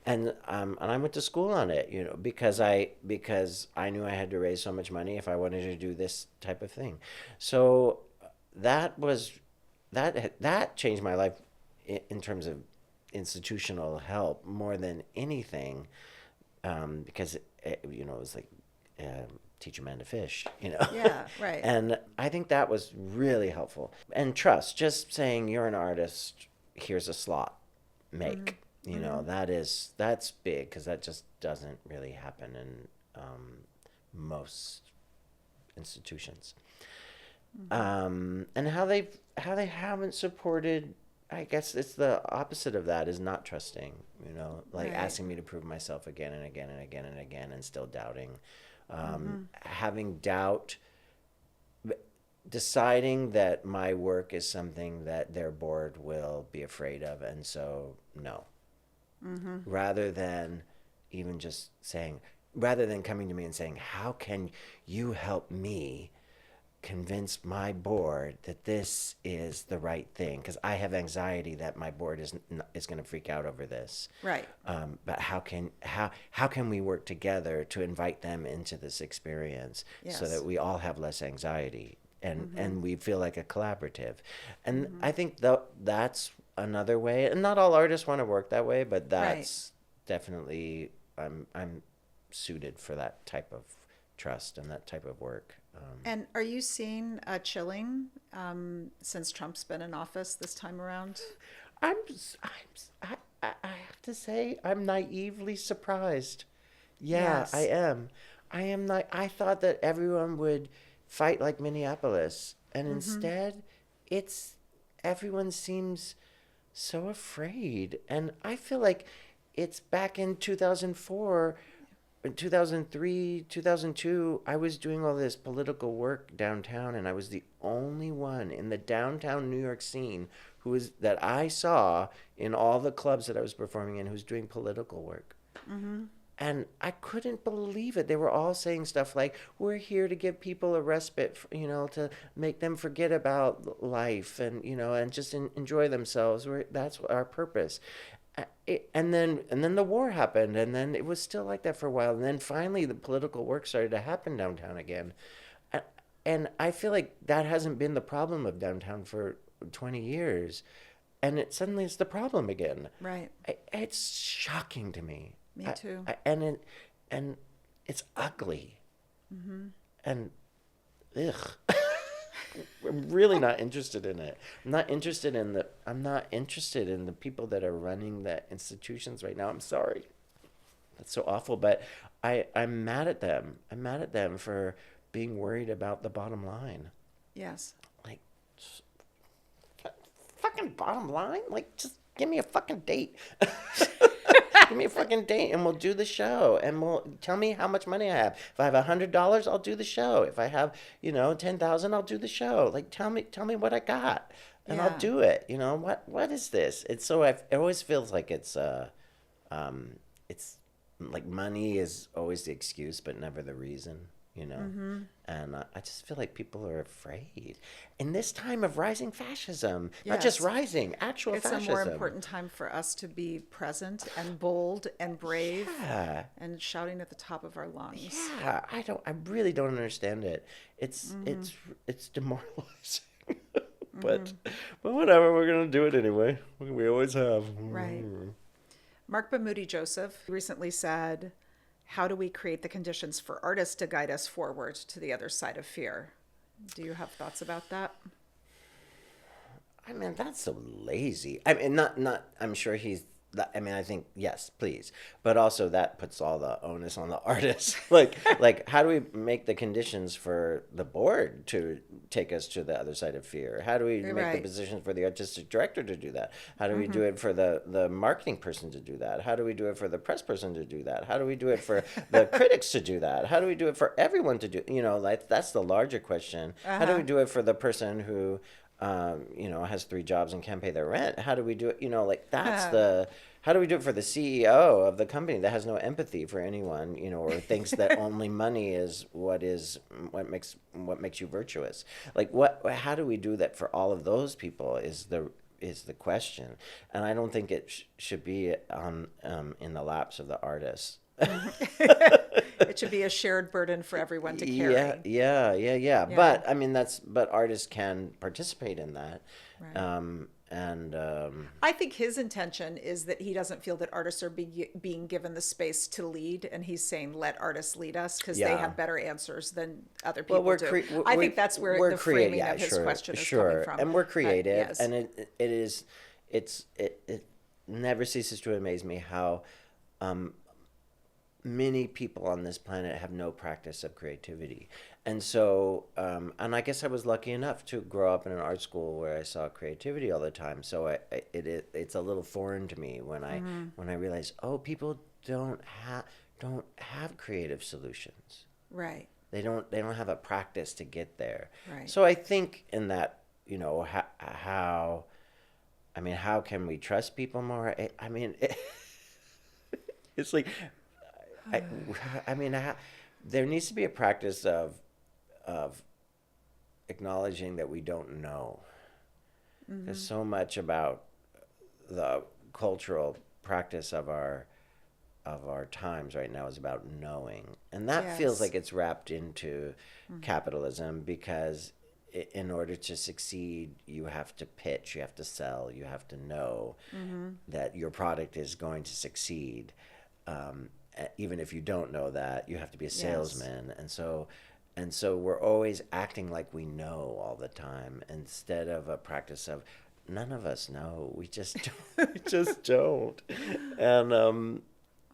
and I went to school on it, because I knew I had to raise so much money if I wanted to do this type of thing. So that changed my life in terms of institutional help more than anything, because it was like teach a man to fish, Yeah, right. And I think that was really helpful. And trust, just saying you're an artist, here's a slot, make. That's big, because that just doesn't really happen in most institutions. And how they haven't supported I guess it's the opposite of that, is not trusting, like Right. asking me to prove myself again and again and again and again and still doubting. Having doubt, deciding that my work is something that their board will be afraid of, and so no. Rather than even just saying, rather than coming to me and saying, how can you help me convince my board that this is the right thing? Because I have anxiety that my board is going to freak out over this. Right. But how can we work together to invite them into this experience so Yes. that we all have less anxiety and we feel like a collaborative? And I think that's another way. And not all artists want to work that way, but that's definitely I'm suited for that type of trust and that type of work. And are you seeing chilling since Trump's been in office this time around? I have to say, I'm naively surprised. Yeah, Yes. I am. I am not. I thought that everyone would fight like Minneapolis, and instead, everyone seems so afraid. And I feel like it's back in 2004. In 2003, 2002, I was doing all this political work downtown, and I was the only one in the downtown New York scene that I saw in all the clubs that I was performing in, who's doing political work. And I couldn't believe it. They were all saying stuff like, we're here to give people a respite, to make them forget about life and, and just enjoy themselves. That's our purpose. And then the war happened, and then it was still like that for a while. And then finally the political work started to happen downtown again. And I feel like that hasn't been the problem of downtown for 20 years. And suddenly it's the problem again. Right. It's shocking to me. Me too. And it's ugly. And ugh. I'm really not interested in it. I'm not interested in the people that are running the institutions right now. I'm sorry. That's so awful, but I'm mad at them. I'm mad at them for being worried about the bottom line. Yes. Like, fucking bottom line? Like, just give me a fucking date. Give me a fucking date and we'll do the show, and tell me how much money I have. If I have $100, I'll do the show. If I have, 10,000, I'll do the show. Like, tell me what I got, and I'll do it. What is this? It always feels like it's like money is always the excuse, but never the reason. And I just feel like people are afraid in this time of rising fascism. Not just Yes. rising, actual It's fascism. a more important time for us to be present and bold and brave Yeah. and shouting at the top of our lungs. Yeah, I really don't understand it. It's demoralizing. but whatever, we're gonna do it anyway. We always have. Right. Mark Bamoudi Joseph recently said, how do we create the conditions for artists to guide us forward to the other side of fear? Do you have thoughts about that? I mean, that's so lazy. I mean, not. I'm sure I think yes, please, but also that puts all the onus on the artist. like, how do we make the conditions for the board to take us to the other side of fear? How do we make the Right. positions for the artistic director to do that? How do we do it for the marketing person to do that? How do we do it for the press person to do that? How do we do it for the critics to do that? How do we do it for everyone to do? That's the larger question. How do we do it for the person who has 3 jobs and can't pay their rent? How do we do it? How do we do it for the CEO of the company that has no empathy for anyone, or thinks that only money is what makes you virtuous? Like, how do we do that for all of those people is the question. And I don't think it should be in the laps of the artists. It should be a shared burden for everyone to carry. Yeah. But I mean, but artists can participate in that. Right. I I think his intention is that he doesn't feel that artists are being given the space to lead, and he's saying, let artists lead us because they Yeah. have better answers than other people we're do. cre- I we're- think that's where we're the crea- framing yeah, of his sure, question is sure. coming from. And we're But, creative, yes. and it never ceases to amaze me how many people on this planet have no practice of creativity. And so, and I guess I was lucky enough to grow up in an art school where I saw creativity all the time. So it's a little foreign to me when I realize, oh, people don't have creative solutions. Right. They don't have a practice to get there. Right. So I think in that, how can we trust people more? I mean, it's like, there needs to be a practice of acknowledging that we don't know. There's so much about the cultural practice of our times right now is about knowing, and that feels Yes. like it's wrapped into capitalism, because in order to succeed, you have to pitch, you have to sell, you have to know that your product is going to succeed. Even if you don't know that, you have to be a salesman. And so we're always acting like we know all the time, instead of a practice of none of us know. We just don't. We just don't.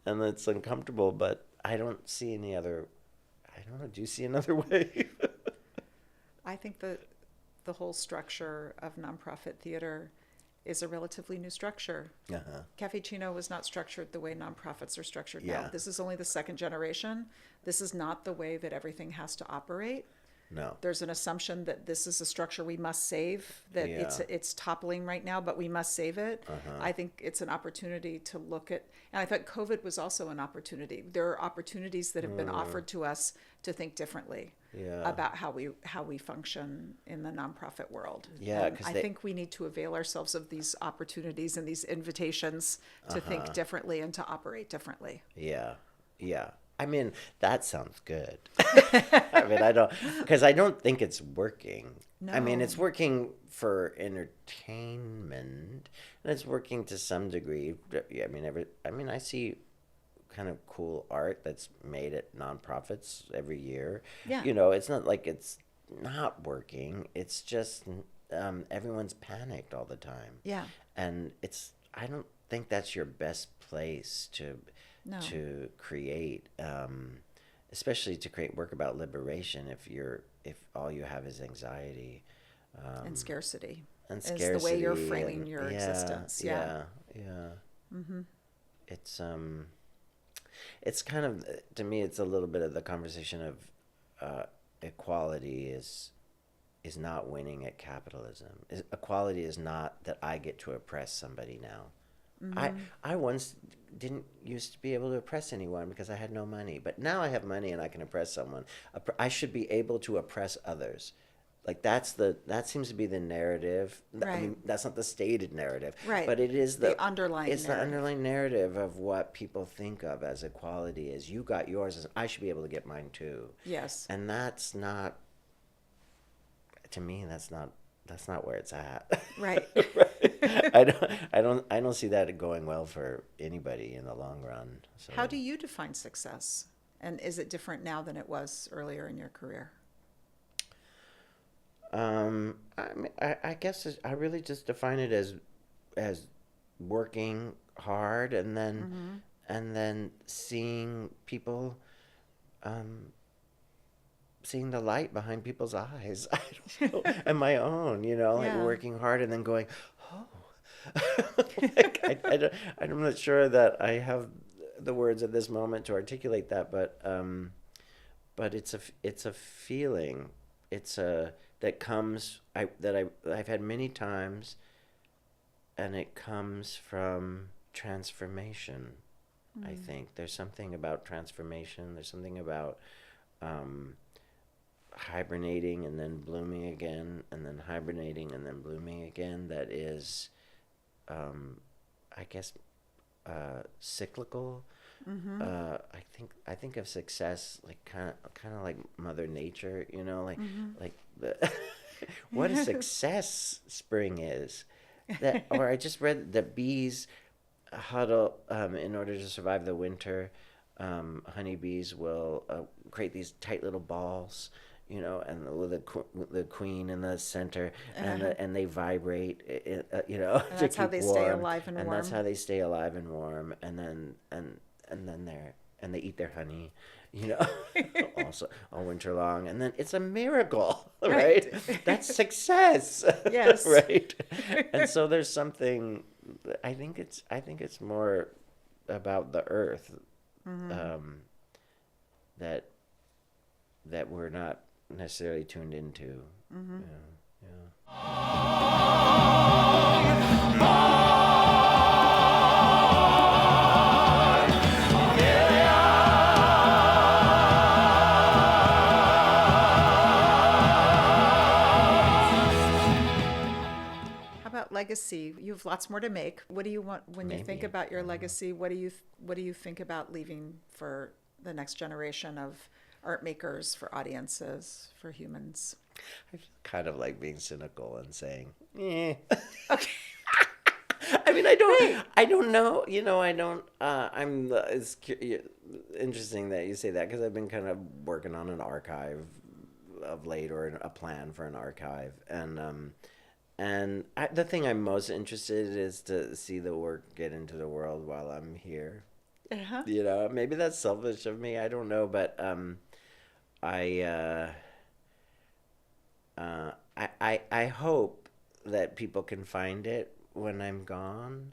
And it's uncomfortable, but I don't see any other. I don't know. Do you see another way? I think that the whole structure of nonprofit theater is a relatively new structure. Uh-huh. Cafe Chino was not structured the way nonprofits are structured Yeah. now. This is only the second generation. This is not the way that everything has to operate. No. There's an assumption that this is a structure we must save, that Yeah. it's toppling right now, but we must save it. I think it's an opportunity to look at, and I thought COVID was also an opportunity. There are opportunities that have been offered to us to think differently Yeah. about how we function in the nonprofit world. Yeah, And 'cause I they- think we need to avail ourselves of these opportunities and these invitations to think differently and to operate differently. Yeah, yeah. I mean, that sounds good. Because I don't think it's working. I mean, No. it's working for entertainment, and it's working to some degree. I mean, I see kind of cool art that's made at nonprofits every year. Yeah. It's not like it's not working. It's just everyone's panicked all the time. Yeah. And I don't think that's your best place No. to create, especially to create work about liberation if all you have is anxiety And scarcity. and Is the way you're scarcity framing and- your yeah, existence. Yeah. yeah. It's kind of, to me, it's a little bit of the conversation of equality is not winning at capitalism. Equality is not that I get to oppress somebody now. I once didn't used to be able to oppress anyone because I had no money, but now I have money and I can oppress someone. I should be able to oppress others. Like that seems to be the narrative. I mean, Right. that's not the stated narrative, Right. but it is The underlying It's the narrative. underlying narrative of what people think of as equality. Is you got yours, and I should be able to get mine too. Yes. And that's not. To me, that's not where it's at. Right. I don't see that going well for anybody in the long run. So. How do you define success? And is it different now than it was earlier in your career? I guess I really just define it as working hard and then seeing people, seeing the light behind people's eyes. I don't know, and my own, like Yeah. working hard and then going, oh, like, I'm not sure that I have the words at this moment to articulate that, but it's a feeling. That comes I've had many times, and it comes from transformation. I think there's something about transformation. There's something about hibernating and then blooming again, and then hibernating and then blooming again. That is, I guess, cyclical. I think of success like kind of like Mother Nature, like what a success spring is. Or I just read that bees huddle in order to survive the winter. Honeybees will create these tight little balls, and with the queen in the center, and they vibrate, And to that's how keep they stay warm. alive and And warm. that's how they stay alive and warm. And then and they eat their honey, you know, also all winter long, and then it's a miracle, right? That's success. Yes. Right. And so there's something. I think it's more about the earth, that we're not necessarily tuned into. How about legacy? You have lots more to make. What do you want when you think Maybe. about your legacy? What do you think about leaving for the next generation of art makers, for audiences, for humans? I feel kind of like being cynical and saying, okay. I mean, I don't know. You know, I don't. Interesting that you say that, because I've been kind of working on an archive of late, or a plan for an archive, and the thing I'm most interested in is to see the work get into the world while I'm here. Uh-huh. You know, maybe that's selfish of me. I don't know, but I hope that people can find it when I'm gone.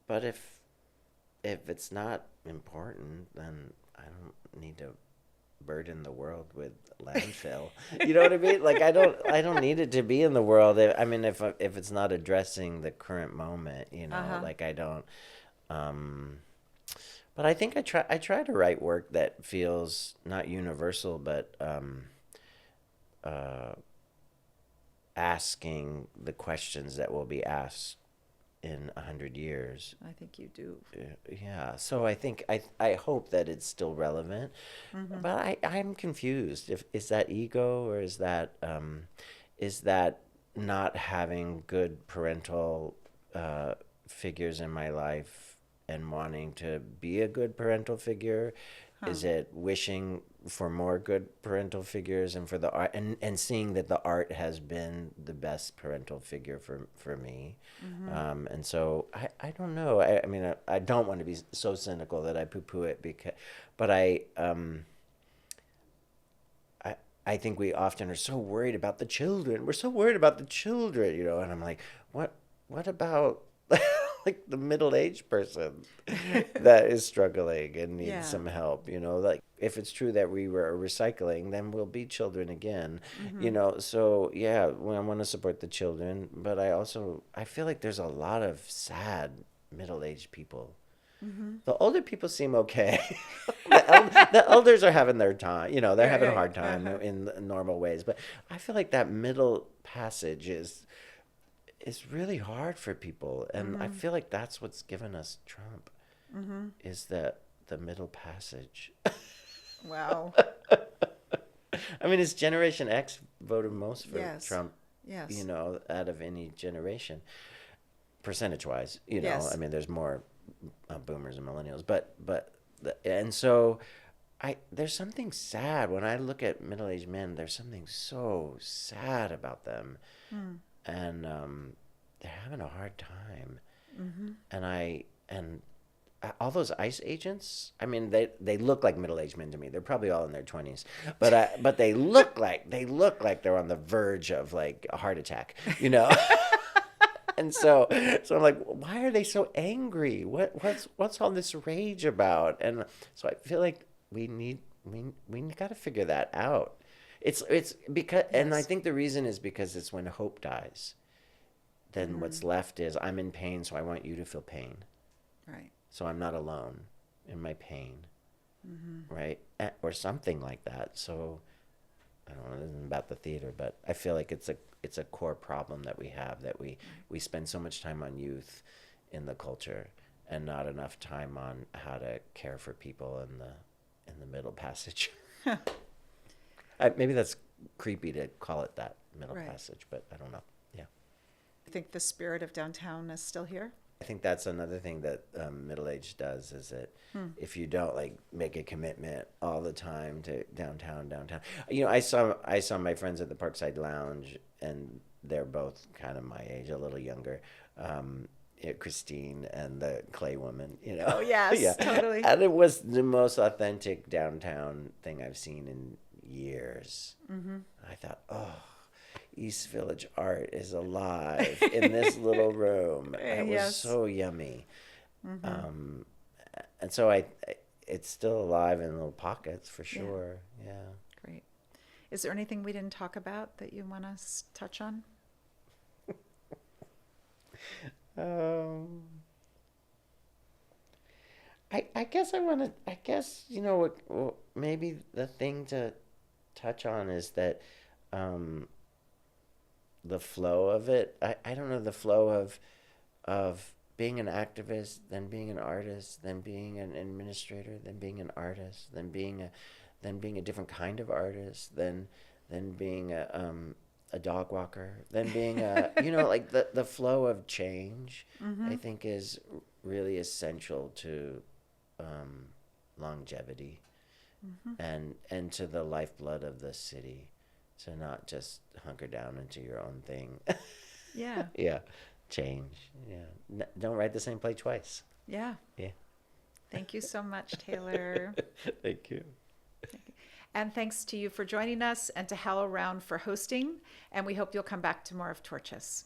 But if it's not important, then I don't need to burden the world with landfill. You know what I mean? Like I don't need it to be in the world. I mean, if it's not addressing the current moment, you know, like I don't. But I think I try to write work that feels not universal, but asking the questions that will be asked in 100 years. I think you do. Yeah. So I think I hope that it's still relevant, but I'm confused. Is that ego, or is that not having good parental figures in my life and wanting to be a good parental figure? Is it wishing for more good parental figures and for the art, and seeing that the art has been the best parental figure for me? And so I don't know. I mean, I don't want to be so cynical that I poo-poo it, but I think we often are so worried about the children. We're so worried about the children, you know, and I'm like, what about like the middle-aged person that is struggling and needs some help, you know? Like, if it's true that we were recycling, then we'll be children again, you know? So yeah, I want to support the children, but I feel like there's a lot of sad middle-aged people. The older people seem okay. The elders are having their time, you know, they're having a hard time in normal ways, but I feel like that middle passage is really hard for people, and I feel like that's what's given us Trump, is that the middle passage. Wow. I mean, it's Generation X voted most for Trump, Yes. you know, out of any generation, percentage-wise, you know. Yes. I mean, there's more boomers and millennials, and so there's something sad when I look at middle-aged men. There's something so sad about them. And they're having a hard time, and all those ICE agents. I mean, they look like middle-aged men to me. They're probably all in their 20s, but they look like they're on the verge of like a heart attack, you know. And so I'm like, why are they so angry? What's all this rage about? And so I feel like we got to figure that out. It's because, and I think the reason is because it's when hope dies, then what's left is, I'm in pain, so I want you to feel pain. Right. So I'm not alone in my pain, right? Or something like that. So I don't know, this isn't about the theater, but I feel like it's a core problem that we have, that we spend so much time on youth in the culture and not enough time on how to care for people in the middle passage. Maybe that's creepy to call it that, middle passage, but I don't know. Yeah. I think the spirit of downtown is still here. I think that's another thing that middle age does, is that if you don't like make a commitment all the time to downtown, you know, I saw my friends at the Parkside Lounge, and they're both kind of my age, a little younger, Christine and the Clay Woman, you know. Oh, yes, totally. And it was the most authentic downtown thing I've seen in years. I thought, oh, East Village art is alive in this little room. It was Yes. so yummy. And so it's still alive in little pockets for sure. Yeah. Great. Is there anything we didn't talk about that you want to touch on? I guess I want to. I guess you know what? Maybe the thing to touch on is that the flow of it. I don't know the flow of being an activist, then being an artist, then being an administrator, then being an artist, then being a different kind of artist, then being a dog walker, then being a like the flow of change. I think is really essential to longevity and to the lifeblood of the city, to not just hunker down into your own thing. Yeah. Yeah, change. Yeah, don't write the same play twice. Yeah. Yeah. Thank you so much, Taylor. Thank you. And thanks to you for joining us, and to HowlRound for hosting. And we hope you'll come back to more of Torches.